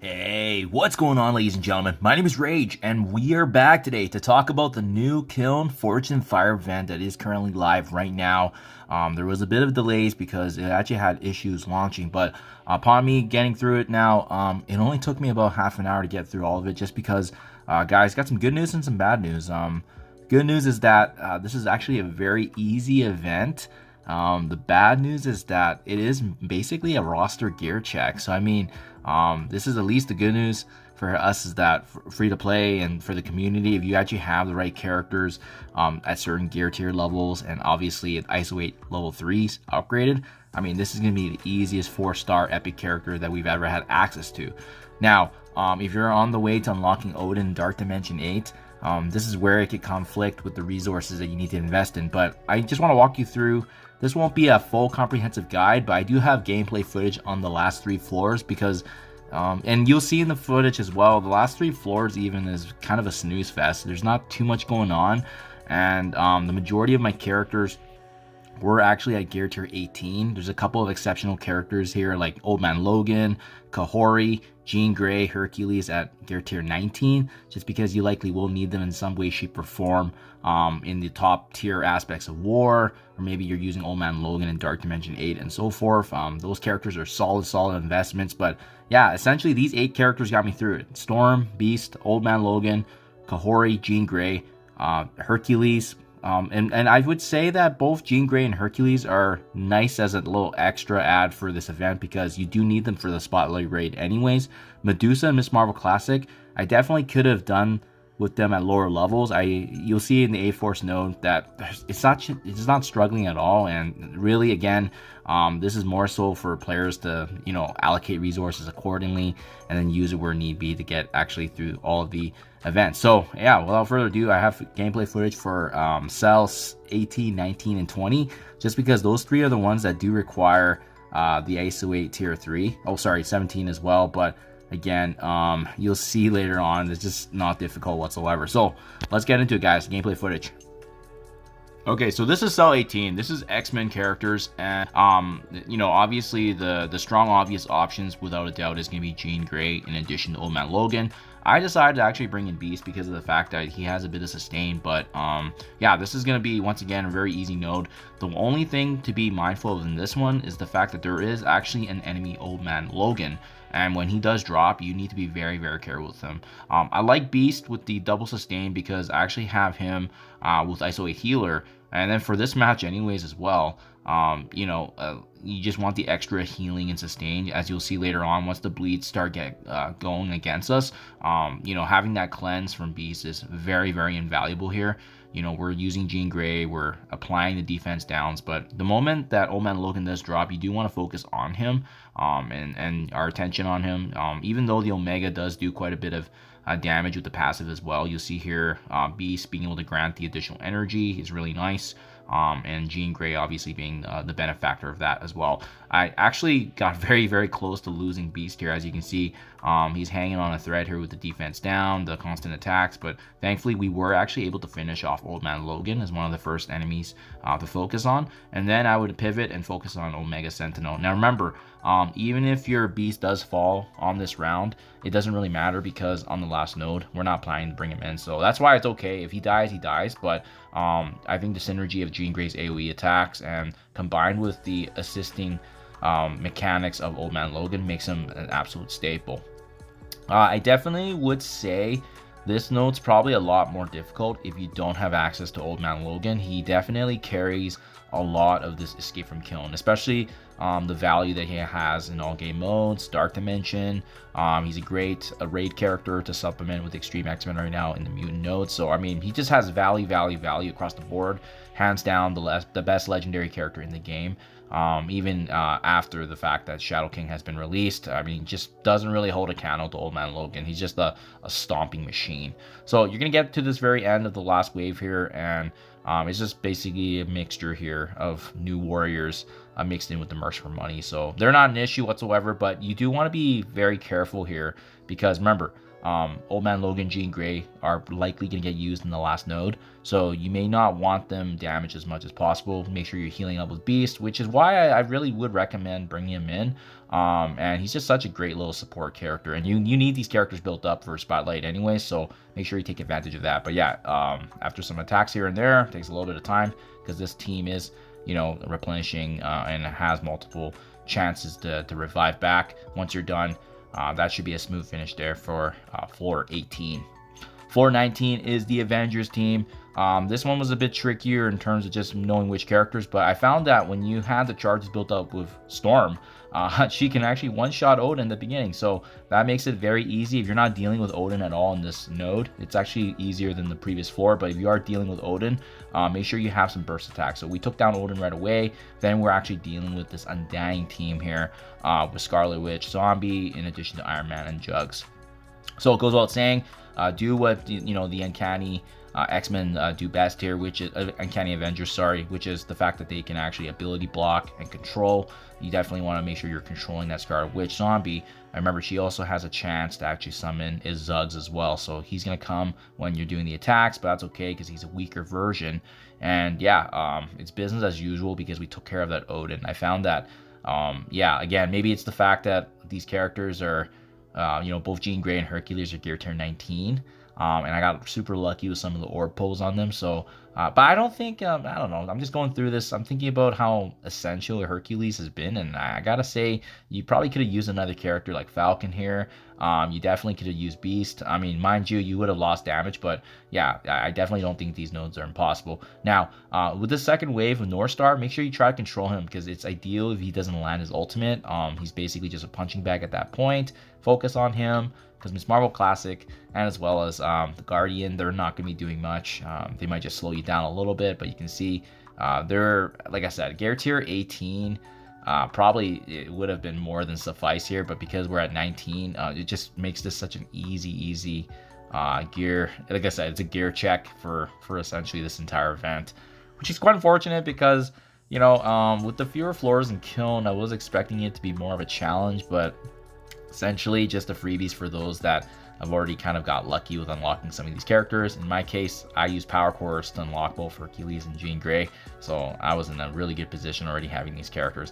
Hey, what's going on, ladies and gentlemen? My name is Rage, and we are back today to talk about the new KYLN Fortune Fire event that is currently live right now. There was a bit of delays because it actually had issues launching, but upon me getting through it now, it only took me about half an hour to get through all of it just because, guys, got some good news and some bad news. Good news is that this is actually a very easy event. The bad news is that it is basically a roster gear check. So, I mean, this is at least the good news for us, is that free to play and for the community, if you actually have the right characters at certain gear tier levels, and obviously at ISO 8 level 3s upgraded, I mean, this is going to be the easiest 4-star epic character that we've ever had access to. Now, if you're on the way to unlocking Odin Dark Dimension 8, this is where it could conflict with the resources that you need to invest in, but I just want to walk you through. This won't be a full comprehensive guide, but I do have gameplay footage on the last 3 floors because, and you'll see in the footage as well, the last 3 floors even is kind of a snooze fest. There's not too much going on, and the majority of my characters were actually at gear tier 18. There's a couple of exceptional characters here like Old Man Logan, Kahori, Jean Grey, Hercules at gear tier 19, just because you likely will need them in some way, shape, or form in the top tier aspects of war, or maybe you're using Old Man Logan in Dark Dimension 8 and so forth. Those characters are solid investments, but yeah, essentially these 8 characters got me through it. Storm, Beast, Old Man Logan, Kahori, Jean Grey, Hercules, and I would say that both Jean Grey and Hercules are nice as a little extra add for this event because you do need them for the Spotlight raid anyways. Medusa and Miss Marvel Classic, I definitely could have done with them at lower levels. You'll see in the A-Force note that it's not struggling at all, and really, again, this is more so for players to, allocate resources accordingly and then use it where need be to get actually through all of the events. So yeah, without further ado, I have gameplay footage for cells 18, 19, and 20, just because those 3 are the ones that do require the ISO 8 tier 3. Oh, sorry, 17 as well, but again, you'll see later on, it's just not difficult whatsoever. So let's get into it, guys. Gameplay footage. Okay, so this is cell 18. This is X-Men characters, and obviously the strong obvious options without a doubt is going to be Jean Grey in addition to Old Man Logan. I decided to actually bring in Beast because of the fact that he has a bit of sustain, but yeah, this is going to be, once again, a very easy node. The only thing to be mindful of in this one is the fact that there is actually an enemy Old Man Logan, and when he does drop, you need to be very careful with him. I like Beast with the double sustain because I actually have him with ISO 8 healer, and then for this match anyways as well, you just want the extra healing and sustain, as you'll see later on once the bleeds start going against us. Having that cleanse from Beast is very invaluable here. We're using Jean Grey, we're applying the defense downs, but the moment that Old Man Logan does drop, you do want to focus on him and our attention on him. Even though the Omega does do quite a bit of damage with the passive as well, you'll see here Beast being able to grant the additional energy is really nice. And Jean Grey obviously being the benefactor of that as well. I actually got very close to losing Beast here. As you can see, he's hanging on a thread here with the defense down, the constant attacks, but thankfully we were actually able to finish off Old Man Logan as one of the first enemies to focus on, and then I would pivot and focus on Omega Sentinel. Now remember, even if your Beast does fall on this round, it doesn't really matter because on the last node we're not planning to bring him in, so that's why it's okay. If he dies, he dies, but I think the synergy of Jean Grey's AoE attacks and combined with the assisting mechanics of Old Man Logan makes him an absolute staple. I definitely would say this node's probably a lot more difficult if you don't have access to Old Man Logan. He definitely carries a lot of this escape from KYLN, especially the value that he has in all game modes, Dark Dimension. He's a great raid character to supplement with Extreme X-Men right now in the mutant node. So I mean, he just has value across the board. Hands down the best legendary character in the game. Even after the fact that Shadow King has been released, I mean, just doesn't really hold a candle to Old Man Logan. He's just a stomping machine. So you're gonna get to this very end of the last wave here, and it's just basically a mixture here of new warriors mixed in with the mercs for money. So they're not an issue whatsoever, but you do want to be very careful here because remember, Old Man Logan, Jean Grey are likely going to get used in the last node, so you may not want them damaged as much as possible. Make sure you're healing up with Beast, which is why I really would recommend bringing him in. And he's just such a great little support character, and you need these characters built up for Spotlight anyway, so make sure you take advantage of that. But yeah, after some attacks here and there, it takes a little bit of time because this team is, you know, replenishing and has multiple chances to revive back. Once you're done, that should be a smooth finish there for floor 18. Floor 19 is the Avengers team. This one was a bit trickier in terms of just knowing which characters, but I found that when you had the charges built up with Storm, she can actually one-shot Odin in the beginning, so that makes it very easy. If you're not dealing with Odin at all in this node, it's actually easier than the previous floor, but if you are dealing with Odin, make sure you have some burst attacks. So we took down Odin right away, then we're actually dealing with this Undying team here with Scarlet Witch, Zombie, in addition to Iron Man and Jugs. So it goes without saying, do what, you know, the Uncanny X-Men do best here, which is Uncanny Avengers, sorry, which is the fact that they can actually ability block and control. You definitely want to make sure you're controlling that Scarlet Witch zombie. I remember she also has a chance to actually summon is Zuggs as well, so he's gonna come when you're doing the attacks, but that's okay because he's a weaker version. And yeah, it's business as usual because we took care of that Odin. I found that yeah, again, maybe it's the fact that these characters are you know, both Jean Grey and Hercules are gear tier 19. And I got super lucky with some of the orb pulls on them. So, but I don't think, I don't know. I'm just going through this. I'm thinking about how essential Hercules has been. And I gotta say, you probably could have used another character like Falcon here. You definitely could have used Beast. I mean, mind you, you would have lost damage. But yeah, I definitely don't think these nodes are impossible. Now, with the second wave of North Star, make sure you try to control him because it's ideal if he doesn't land his ultimate. He's basically just a punching bag at that point. Focus on him. Because Miss Marvel Classic and as well as the Guardian, they're not going to be doing much. They might just slow you down a little bit, but you can see they're, like I said, gear tier 18. Probably it would have been more than suffice here, but because we're at 19, it just makes this such an easy gear. Like I said, it's a gear check for essentially this entire event, which is quite unfortunate because, you know, with the fewer floors in KYLN, I was expecting it to be more of a challenge, but essentially just the freebies for those that have already kind of got lucky with unlocking some of these characters. In my case, I used Power Cores to unlock both Hercules and Jean Grey, so I was in a really good position already having these characters.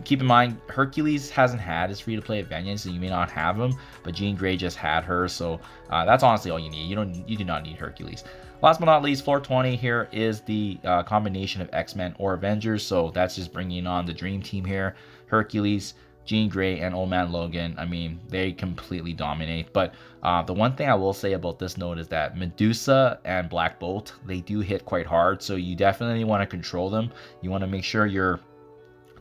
Keep in mind, Hercules hasn't had his free-to-play event yet, so you may not have him, but Jean Grey just had her, so that's honestly all you need. You do not need Hercules. Last but not least, floor 20 here is the combination of X-Men or Avengers, so that's just bringing on the Dream Team here. Hercules, Jean Grey, and Old Man Logan, I mean, they completely dominate. But the one thing I will say about this node is that Medusa and Black Bolt, they do hit quite hard, so you definitely want to control them. You want to make sure you're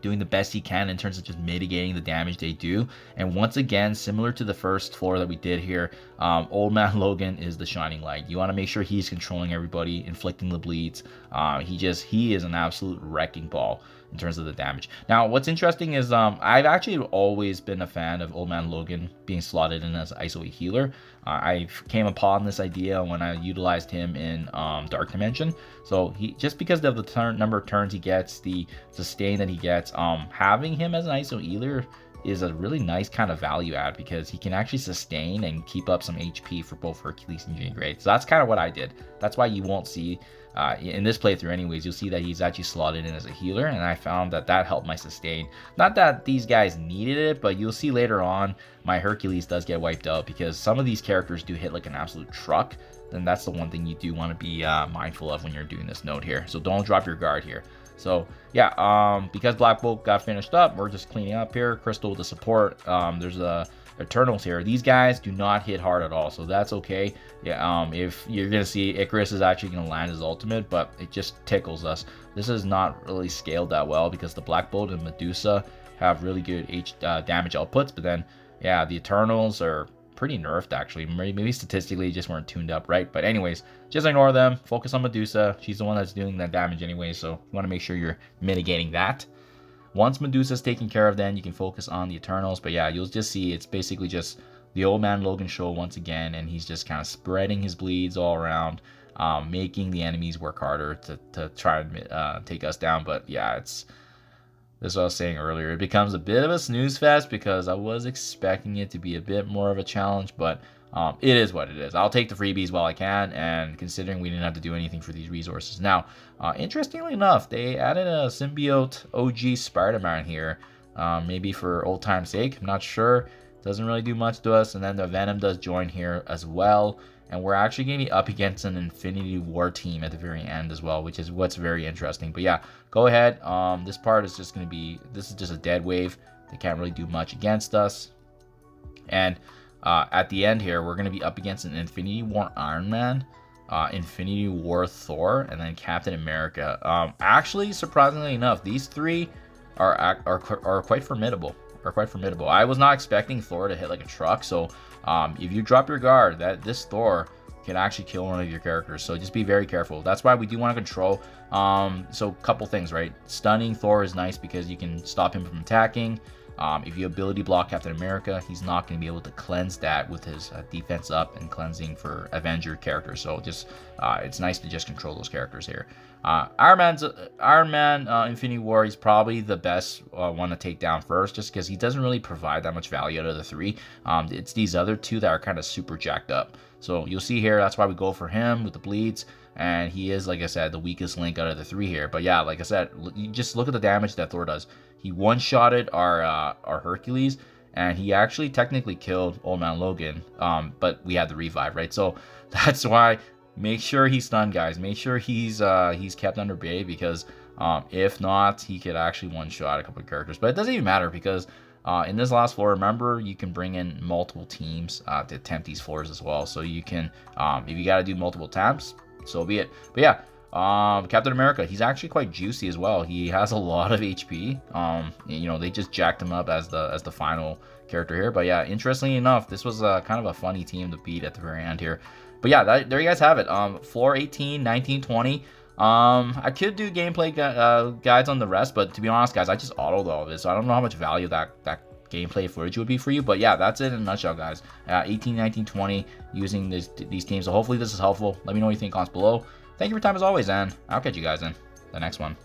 doing the best you can in terms of just mitigating the damage they do. And once again, similar to the first floor that we did here, Old Man Logan is the shining light. You want to make sure he's controlling everybody, inflicting the bleeds. He is an absolute wrecking ball in terms of the damage. Now, what's interesting is I've actually always been a fan of Old Man Logan being slotted in as ISO healer. I came upon this idea when I utilized him in Dark Dimension. So he, just because of the number of turns he gets, the sustain that he gets, having him as an ISO healer is a really nice kind of value add because he can actually sustain and keep up some HP for both Hercules and Jean Grey. So that's kind of what I did. That's why you won't see in this playthrough anyways, you'll see that he's actually slotted in as a healer, and I found that that helped my sustain. Not that these guys needed it, but you'll see later on my Hercules does get wiped out because some of these characters do hit like an absolute truck. Then that's the one thing you do want to be mindful of when you're doing this node here. So don't drop your guard here. So yeah, because Black Bolt got finished up, we're just cleaning up here. Crystal with the support. There's a Eternals here. These guys do not hit hard at all, so that's okay. Yeah, if you're gonna see Icarus is actually gonna land his ultimate, but it just tickles us. This is not really scaled that well because the Black Bolt and Medusa have really good damage outputs, but then yeah, the Eternals are pretty nerfed actually. Maybe statistically just weren't tuned up right, but anyways, just ignore them. Focus on Medusa. She's the one that's doing that damage anyway, so you want to make sure you're mitigating that. Once Medusa's taken care of, then you can focus on the Eternals. But yeah, you'll just see it's basically just the Old Man Logan show once again, and he's just kind of spreading his bleeds all around, making the enemies work harder to try and take us down. But yeah, this is what I was saying earlier. It becomes a bit of a snooze fest because I was expecting it to be a bit more of a challenge, but It is what it is. I'll take the freebies while I can, and considering we didn't have to do anything for these resources. Now, interestingly enough, they added a symbiote OG Spider-Man here, maybe for old time's sake. I'm not sure. Doesn't really do much to us. And then the Venom does join here as well. And we're actually going to be up against an Infinity War team at the very end as well, which is what's very interesting. But yeah, go ahead. This part is just going to be, this is just a dead wave. They can't really do much against us. And at the end here, we're going to be up against an Infinity War Iron Man, Infinity War Thor, and then Captain America. Actually, surprisingly enough, these three are quite formidable. I was not expecting Thor to hit like a truck, so if you drop your guard, this Thor can actually kill one of your characters, so just be very careful. That's why we do want to control. So couple things, right? Stunning Thor is nice because you can stop him from attacking. If you ability block Captain America, he's not going to be able to cleanse that with his defense up and cleansing for Avenger characters. So just it's nice to just control those characters here. Iron Man Infinity War, he's probably the best one to take down first, just because he doesn't really provide that much value out of the three. It's these other two that are kind of super jacked up. So you'll see here, that's why we go for him with the bleeds. And he is, like I said, the weakest link out of the three here. But yeah, like I said, you just look at the damage that Thor does. He one-shotted our Hercules, and he actually technically killed Old Man Logan. But we had the revive, right? So that's why make sure he's stunned, guys. Make sure he's kept under bay, because if not, he could actually one-shot a couple of characters. But it doesn't even matter, because in this last floor, remember, you can bring in multiple teams to attempt these floors as well. So you can, if you got to do multiple attempts, so be it. But yeah, Captain America, he's actually quite juicy as well. He has a lot of HP. You know, they just jacked him up as the final character here. But yeah, interestingly enough, this was kind of a funny team to beat at the very end here. But yeah, there you guys have it. Floor 18, 19, 20. I could do gameplay guides on the rest, but to be honest, guys, I just autoed all of this, so I don't know how much value that gameplay footage would be for you. But yeah, that's it in a nutshell, guys. 18, 19, 20, using these teams. So hopefully this is helpful. Let me know what you think in comments below. Thank you for your time as always, and I'll catch you guys in the next one.